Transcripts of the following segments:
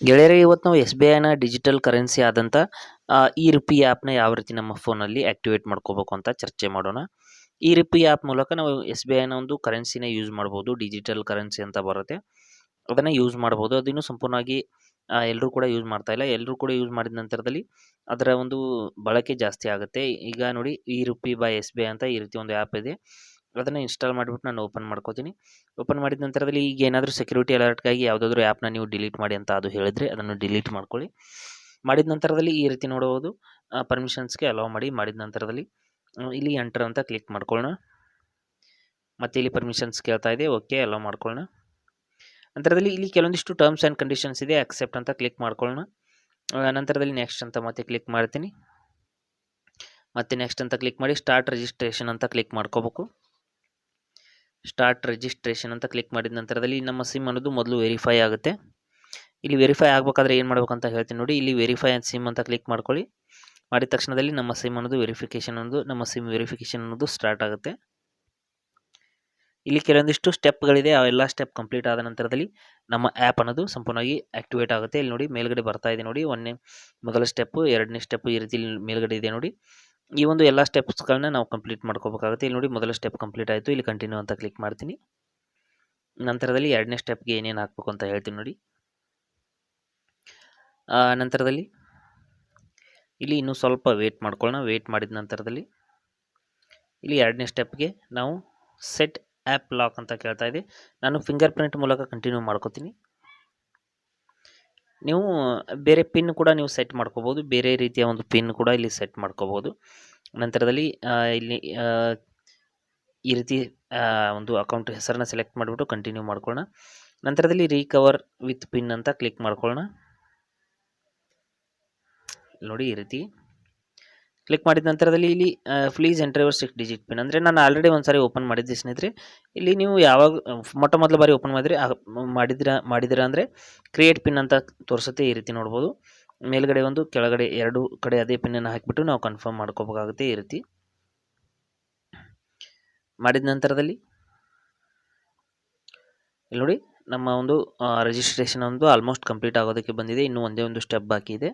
ಗೆಳೆಯರೇ, ಇವತ್ತು ನಾವು ಎಸ್ ಬಿ ಐನ ಡಿಜಿಟಲ್ ಕರೆನ್ಸಿ ಆದಂಥ ಈ ರುಪಿ ಆ್ಯಪ್ನ ಯಾವ ರೀತಿ ನಮ್ಮ ಫೋನಲ್ಲಿ ಆ್ಯಕ್ಟಿವೇಟ್ ಮಾಡ್ಕೋಬೇಕು ಅಂತ ಚರ್ಚೆ ಮಾಡೋಣ. ಈ ರುಪಿ ಆ್ಯಪ್ ಮೂಲಕ ನಾವು ಎಸ್ ಬಿ ಐನ ಒಂದು ಕರೆನ್ಸಿನ ಯೂಸ್ ಮಾಡ್ಬೋದು. ಡಿಜಿಟಲ್ ಕರೆನ್ಸಿ ಅಂತ ಬರುತ್ತೆ, ಅದನ್ನು ಯೂಸ್ ಮಾಡ್ಬೋದು. ಅದಿನ್ನೂ ಸಂಪೂರ್ಣವಾಗಿ ಎಲ್ಲರೂ ಕೂಡ ಯೂಸ್ ಮಾಡ್ತಾ ಇಲ್ಲ. ಎಲ್ಲರೂ ಕೂಡ ಯೂಸ್ ಮಾಡಿದ ನಂತರದಲ್ಲಿ ಅದರ ಒಂದು ಬಳಕೆ ಜಾಸ್ತಿ ಆಗುತ್ತೆ. ಈಗ ನೋಡಿ, ಈ rupee by S B I ಅಂತ ಈ ರೀತಿ ಒಂದು ಆ್ಯಪ್ ಇದೆ. ಅದನ್ನು ಇನ್ಸ್ಟಾಲ್ ಮಾಡಿಬಿಟ್ಟು ನಾನು ಓಪನ್ ಮಾಡ್ಕೋತೀನಿ. ಓಪನ್ ಮಾಡಿದ ನಂತರದಲ್ಲಿ ಈಗ ಏನಾದರೂ ಸೆಕ್ಯೂರಿಟಿ ಅಲರ್ಟ್ಗಾಗಿ ಯಾವುದಾದ್ರೂ ಆ್ಯಪ್ನ ನೀವು ಡಿಲೀಟ್ ಮಾಡಿ ಅಂತ ಅದು ಹೇಳಿದರೆ ಅದನ್ನು ಡಿಲೀಟ್ ಮಾಡ್ಕೊಳ್ಳಿ. ಮಾಡಿದ ನಂತರದಲ್ಲಿ ಈ ರೀತಿ ನೋಡಬಹುದು, ಪರ್ಮಿಷನ್ಸ್ಗೆ ಅಲೋ ಮಾಡಿ. ಮಾಡಿದ ನಂತರದಲ್ಲಿ ಇಲ್ಲಿ ಎಂಟರ್ ಅಂತ ಕ್ಲಿಕ್ ಮಾಡ್ಕೊಳ್ಳೋಣ. ಮತ್ತು ಇಲ್ಲಿ ಪರ್ಮಿಷನ್ಸ್ ಕೇಳ್ತಾ ಇದೆ, ಓಕೆ ಅಲೋ ಮಾಡ್ಕೊಳ್ಳೋಣ. ನಂತರದಲ್ಲಿ ಇಲ್ಲಿ ಕೆಲವೊಂದಿಷ್ಟು ಟರ್ಮ್ಸ್ ಆ್ಯಂಡ್ ಕಂಡೀಷನ್ಸ್ ಇದೆ, ಅಕ್ಸೆಪ್ಟ್ ಅಂತ ಕ್ಲಿಕ್ ಮಾಡ್ಕೊಳ್ಳೋಣ. ನಂತರದಲ್ಲಿ ನೆಕ್ಸ್ಟ್ ಅಂತ ಮತ್ತೆ ಕ್ಲಿಕ್ ಮಾಡ್ತೀನಿ. ಮತ್ತೆ ನೆಕ್ಸ್ಟ್ ಅಂತ ಕ್ಲಿಕ್ ಮಾಡಿ ಸ್ಟಾರ್ಟ್ ರಿಜಿಸ್ಟ್ರೇಷನ್ ಅಂತ ಕ್ಲಿಕ್ ಮಾಡ್ಕೋಬೇಕು. ಸ್ಟಾರ್ಟ್ ರಿಜಿಸ್ಟ್ರೇಷನ್ ಅಂತ ಕ್ಲಿಕ್ ಮಾಡಿದ ನಂತರದಲ್ಲಿ ನಮ್ಮ ಸಿಮ್ ಅನ್ನೋದು ಮೊದಲು ವೆರಿಫೈ ಆಗುತ್ತೆ. ಇಲ್ಲಿ ವೆರಿಫೈ ಆಗಬೇಕಾದ್ರೆ ಏನು ಮಾಡ್ಬೇಕಂತ ಹೇಳ್ತೀನಿ ನೋಡಿ. ಇಲ್ಲಿ ವೆರಿಫೈ ಆ್ಯಂಡ್ ಸಿಮ್ ಅಂತ ಕ್ಲಿಕ್ ಮಾಡ್ಕೊಳ್ಳಿ. ಮಾಡಿದ ತಕ್ಷಣದಲ್ಲಿ ನಮ್ಮ ಸಿಮ್ ಅನ್ನೋದು ನಮ್ಮ ಸಿಮ್ ವೆರಿಫಿಕೇಷನ್ ಅನ್ನೋದು ಸ್ಟಾರ್ಟ್ ಆಗುತ್ತೆ. ಇಲ್ಲಿ ಕೆಲವೊಂದಿಷ್ಟು ಸ್ಟೆಪ್ಗಳಿದೆ, ಅವೆಲ್ಲ ಸ್ಟೆಪ್ ಕಂಪ್ಲೀಟ್ ಆದ ನಂತರದಲ್ಲಿ ನಮ್ಮ ಆ್ಯಪ್ ಅನ್ನೋದು ಸಂಪೂರ್ಣವಾಗಿ ಆ್ಯಕ್ಟಿವೇಟ್ ಆಗುತ್ತೆ. ಇಲ್ಲಿ ನೋಡಿ ಮೇಲ್ಗಡೆ ಬರ್ತಾ ಇದೆ ನೋಡಿ, ಮೊದಲ ಸ್ಟೆಪ್ಪು, ಎರಡನೇ ಸ್ಟೆಪ್ಪು ಈ ರೀತಿ ಮೇಲ್ಗಡೆ ಇದೆ ನೋಡಿ. ಈ ಒಂದು ಎಲ್ಲ ಸ್ಟೆಪ್ಸ್ಗಳನ್ನ ನಾವು ಕಂಪ್ಲೀಟ್ ಮಾಡ್ಕೋಬೇಕಾಗುತ್ತೆ. ಇಲ್ಲಿ ನೋಡಿ ಮೊದಲ ಸ್ಟೆಪ್ ಕಂಪ್ಲೀಟ್ ಆಯಿತು. ಇಲ್ಲಿ ಕಂಟಿನ್ಯೂ ಅಂತ ಕ್ಲಿಕ್ ಮಾಡ್ತೀನಿ. ನಂತರದಲ್ಲಿ ಎರಡನೇ ಸ್ಟೆಪ್ಗೆ ಏನೇನು ಹಾಕಬೇಕು ಅಂತ ಹೇಳ್ತೀನಿ ನೋಡಿ. ನಂತರದಲ್ಲಿ ಇಲ್ಲಿ ಇನ್ನೂ ಸ್ವಲ್ಪ ವೇಟ್ ಮಾಡ್ಕೊಳ್ಳೋಣ. ವೇಟ್ ಮಾಡಿದ ನಂತರದಲ್ಲಿ ಇಲ್ಲಿ ಎರಡನೇ ಸ್ಟೆಪ್ಗೆ ನಾವು ಸೆಟ್ ಆ್ಯಪ್ ಲಾಕ್ ಅಂತ ಕೇಳ್ತಾ ಇದೆ. ನಾನು ಫಿಂಗರ್ ಪ್ರಿಂಟ್ ಮೂಲಕ ಕಂಟಿನ್ಯೂ ಮಾಡ್ಕೋತೀನಿ. ನೀವು ಬೇರೆ ಪಿನ್ ಕೂಡ ನೀವು ಸೆಟ್ ಮಾಡ್ಕೋಬೋದು, ಬೇರೆ ರೀತಿಯ ಒಂದು ಪಿನ್ ಕೂಡ ಇಲ್ಲಿ ಸೆಟ್ ಮಾಡ್ಕೋಬೋದು. ನಂತರದಲ್ಲಿ ಇಲ್ಲಿ ಈ ರೀತಿ ಒಂದು ಅಕೌಂಟ್ ಹೆಸರನ್ನ ಸೆಲೆಕ್ಟ್ ಮಾಡಿಬಿಟ್ಟು ಕಂಟಿನ್ಯೂ ಮಾಡ್ಕೊಳ್ಳೋಣ. ನಂತರದಲ್ಲಿ ರಿಕವರ್ ವಿತ್ ಪಿನ್ ಅಂತ ಕ್ಲಿಕ್ ಮಾಡ್ಕೊಳ್ಳೋಣ. ನೋಡಿ ಈ ರೀತಿ ಕ್ಲಿಕ್ ಮಾಡಿದ ನಂತರದಲ್ಲಿ ಇಲ್ಲಿ please enter your 6 digit pin ಅಂದರೆ ನಾನು ಆಲ್ರೆಡಿ ಒಂದು ಸಾರಿ ಓಪನ್ ಮಾಡಿದ್ದೆ ಸ್ನೇಹಿತರೆ. ಇಲ್ಲಿ ನೀವು ಯಾವಾಗ ಮೊದಲ ಬಾರಿ ಓಪನ್ ಮಾಡಿದಿರ ಅಂದರೆ ಕ್ರಿಯೇಟ್ ಪಿನ್ ಅಂತ ತೋರಿಸುತ್ತೆ. ಈ ರೀತಿ ನೋಡ್ಬೋದು, ಮೇಲ್ಗಡೆ ಒಂದು ಕೆಳಗಡೆ ಎರಡು ಕಡೆ ಅದೇ ಪಿನ್ನನ್ನು ಹಾಕಿಬಿಟ್ಟು ನಾವು ಕನ್ಫರ್ಮ್ ಮಾಡ್ಕೋಬೇಕಾಗುತ್ತೆ. ಈ ರೀತಿ ಮಾಡಿದ ನಂತರದಲ್ಲಿ ಇಲ್ಲಿ ನೋಡಿ ನಮ್ಮ ಒಂದು ರಿಜಿಸ್ಟ್ರೇಷನ್ ಒಂದು ಆಲ್ಮೋಸ್ಟ್ ಕಂಪ್ಲೀಟ್ ಆಗೋದಕ್ಕೆ ಬಂದಿದೆ. ಇನ್ನೂ ಒಂದೇ ಒಂದು ಸ್ಟೆಪ್ ಬಾಕಿ ಇದೆ.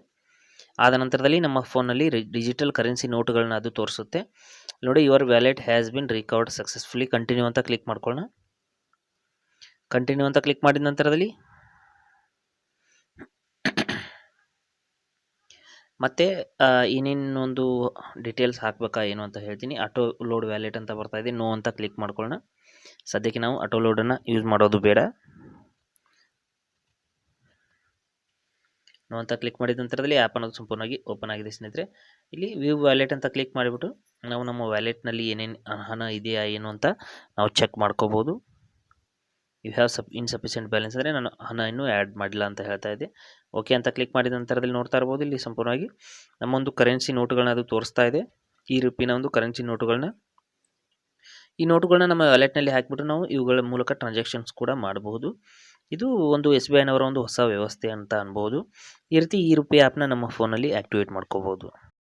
ಆದ ನಂತರದಲ್ಲಿ ನಮ್ಮ ಫೋನಲ್ಲಿ ಡಿಜಿಟಲ್ ಕರೆನ್ಸಿ ನೋಟುಗಳನ್ನ ಅದು ತೋರಿಸುತ್ತೆ. ನೋಡಿ, your wallet has been recovered successfully. Continue ಅಂತ ಕ್ಲಿಕ್ ಮಾಡ್ಕೊಳ್ಳೋಣ. ಕಂಟಿನ್ಯೂ ಅಂತ ಕ್ಲಿಕ್ ಮಾಡಿದ ನಂತರದಲ್ಲಿ ಮತ್ತೆ ಇನ್ನೊಂದು ಡೀಟೇಲ್ಸ್ ಹಾಕಬೇಕಾ ಏನು ಅಂತ ಹೇಳ್ತೀನಿ. ಆಟೋ ಲೋಡ್ ವ್ಯಾಲೆಟ್ ಅಂತ ಬರ್ತಾ ಇದೆ, ನೋ ಅಂತ ಕ್ಲಿಕ್ ಮಾಡ್ಕೊಳ್ಳೋಣ. ಸದ್ಯಕ್ಕೆ ನಾವು ಆಟೋ ಲೋಡನ್ನು ಯೂಸ್ ಮಾಡೋದು ಬೇಡ. ನೋ ಅಂತ ಕ್ಲಿಕ್ ಮಾಡಿದ ನಂತರದಲ್ಲಿ ಆ್ಯಪ್ ಅನ್ನೋದು ಸಂಪೂರ್ಣವಾಗಿ ಓಪನ್ ಆಗಿದೆ ಸ್ನೇಹಿತರೆ. ಇಲ್ಲಿ ವ್ಯೂ ವ್ಯಾಲೆಟ್ ಅಂತ ಕ್ಲಿಕ್ ಮಾಡಿಬಿಟ್ಟು ನಾವು ನಮ್ಮ ವ್ಯಾಲೆಟ್ನಲ್ಲಿ ಏನೇನು ಹಣ ಇದೆಯಾ ಏನು ಅಂತ ನಾವು ಚೆಕ್ ಮಾಡ್ಕೋಬೋದು. ಯು ಹ್ಯಾವ್ ಇನ್ಸಫಿಷಿಯೆಂಟ್ ಬ್ಯಾಲೆನ್ಸ್ ಅಂದರೆ ನಾನು ಹಣ ಇನ್ನೂ ಆ್ಯಡ್ ಮಾಡಿಲ್ಲ ಅಂತ ಹೇಳ್ತಾ ಇದೆ. ಓಕೆ ಅಂತ ಕ್ಲಿಕ್ ಮಾಡಿದ ನಂತರದಲ್ಲಿ ನೋಡ್ತಾ ಇರ್ಬೋದು, ಇಲ್ಲಿ ಸಂಪೂರ್ಣವಾಗಿ ನಮ್ಮೊಂದು ಕರೆನ್ಸಿ ನೋಟುಗಳನ್ನ ಅದು ತೋರಿಸ್ತಾ ಇದೆ. ಈ ರೂಪಿನ ಒಂದು ಕರೆನ್ಸಿ ನೋಟುಗಳನ್ನ, ಈ ನೋಟುಗಳನ್ನ ನಮ್ಮ ವ್ಯಾಲೆಟ್ನಲ್ಲಿ ಹಾಕಿಬಿಟ್ಟು ನಾವು ಇವುಗಳ ಮೂಲಕ ಟ್ರಾನ್ಸಾಕ್ಷನ್ಸ್ ಕೂಡ ಮಾಡಬಹುದು. ಇದು ಒಂದು ಎಸ್ ಬಿ ಐನವರ ಒಂದು ಹೊಸ ವ್ಯವಸ್ಥೆ ಅಂತ ಅನ್ಬೋದು. ಈ ರೀತಿ ಈ ರೂಪಿ ಆ್ಯಪ್ನ ನಮ್ಮ ಫೋನಲ್ಲಿ ಆ್ಯಕ್ಟಿವೇಟ್ ಮಾಡ್ಕೋಬೋದು.